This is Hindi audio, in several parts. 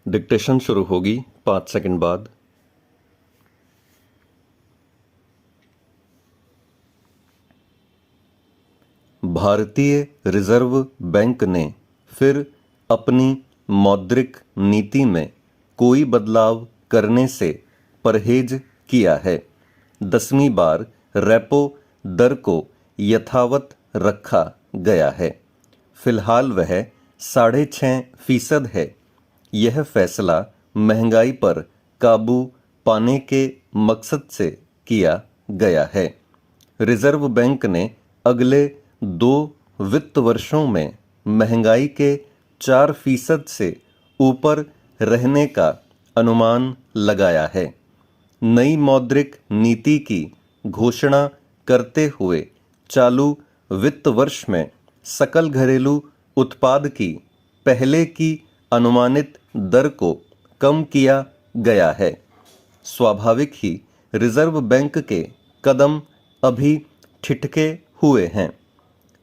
डिक्टेशन शुरू होगी 5 सेकंड बाद। भारतीय रिजर्व बैंक ने फिर अपनी मौद्रिक नीति में कोई बदलाव करने से परहेज किया है। 10वीं बार रेपो दर को यथावत रखा गया है। फिलहाल वह 6.5% है। यह फैसला महंगाई पर काबू पाने के मकसद से किया गया है। रिजर्व बैंक ने अगले 2 वित्त वर्षों में महंगाई के 4% से ऊपर रहने का अनुमान लगाया है। नई मौद्रिक नीति की घोषणा करते हुए चालू वित्त वर्ष में सकल घरेलू उत्पाद की पहले की अनुमानित दर को कम किया गया है। स्वाभाविक ही रिजर्व बैंक के कदम अभी ठिठके हुए हैं।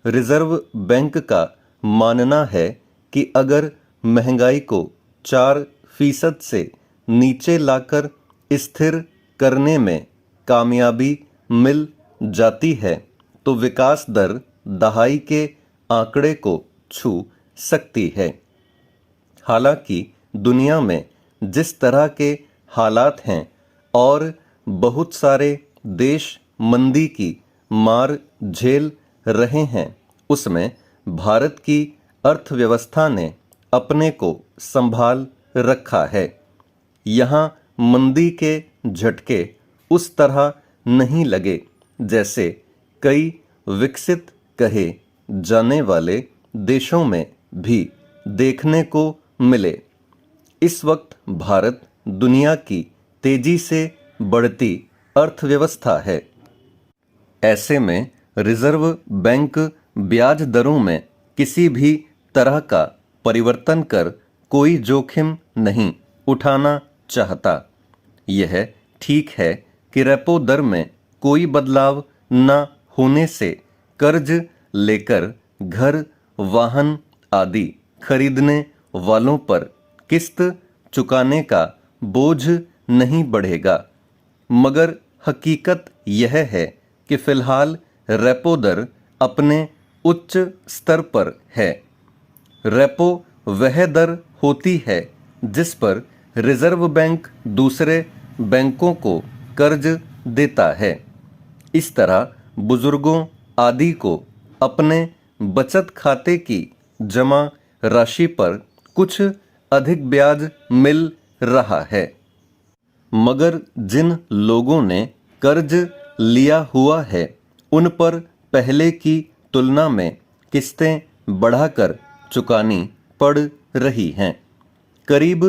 रिजर्व बैंक का मानना है कि अगर महंगाई को 4% से नीचे लाकर स्थिर करने में कामयाबी मिल जाती है तो विकास दर दहाई के आंकड़े को छू सकती है। हालांकि दुनिया में जिस तरह के हालात हैं और बहुत सारे देश मंदी की मार झेल रहे हैं, उसमें भारत की अर्थव्यवस्था ने अपने को संभाल रखा है। यहाँ मंदी के झटके उस तरह नहीं लगे जैसे कई विकसित कहे जाने वाले देशों में भी देखने को मिले। इस वक्त भारत दुनिया की तेजी से बढ़ती अर्थव्यवस्था है। ऐसे में रिजर्व बैंक ब्याज दरों में किसी भी तरह का परिवर्तन कर कोई जोखिम नहीं उठाना चाहता। यह ठीक है कि रेपो दर में कोई बदलाव न होने से कर्ज लेकर घर, वाहन आदि खरीदने वालों पर किस्त चुकाने का बोझ नहीं बढ़ेगा। मगर हकीकत यह है कि फिलहाल रेपो दर अपने उच्च स्तर पर है। रेपो वह दर होती है जिस पर रिजर्व बैंक दूसरे बैंकों को कर्ज देता है। इस तरह बुजुर्गों आदि को अपने बचत खाते की जमा राशि पर कुछ अधिक ब्याज मिल रहा है। मगर जिन लोगों ने कर्ज लिया हुआ है उन पर पहले की तुलना में किस्तें बढ़ाकर चुकानी पड़ रही हैं। करीब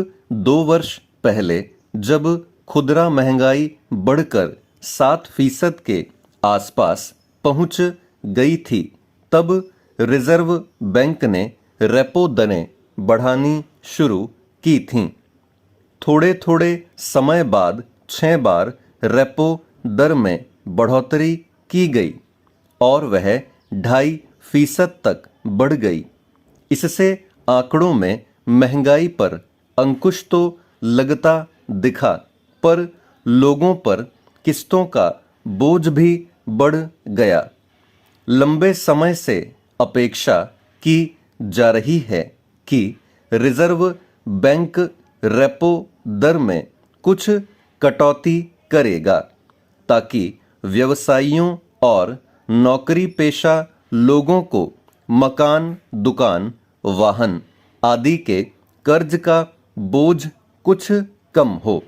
2 वर्ष पहले जब खुदरा महंगाई बढ़कर 7% के आसपास पहुंच गई थी, तब रिजर्व बैंक ने रेपो दरें बढ़ानी शुरू की थीं। थोड़े थोड़े समय बाद 6 बार रेपो दर में बढ़ोतरी की गई और वह 2.5% तक बढ़ गई। इससे आंकड़ों में महंगाई पर अंकुश तो लगता दिखा, पर लोगों पर किस्तों का बोझ भी बढ़ गया। लंबे समय से अपेक्षा की जा रही है कि रिजर्व बैंक रेपो दर में कुछ कटौती करेगा ताकि व्यवसायियों और नौकरी पेशा लोगों को मकान, दुकान, वाहन आदि के कर्ज का बोझ कुछ कम हो।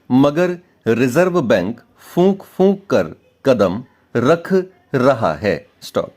मगर रिजर्व बैंक फूंक फूंक कर कदम रख रहा है। स्टॉप।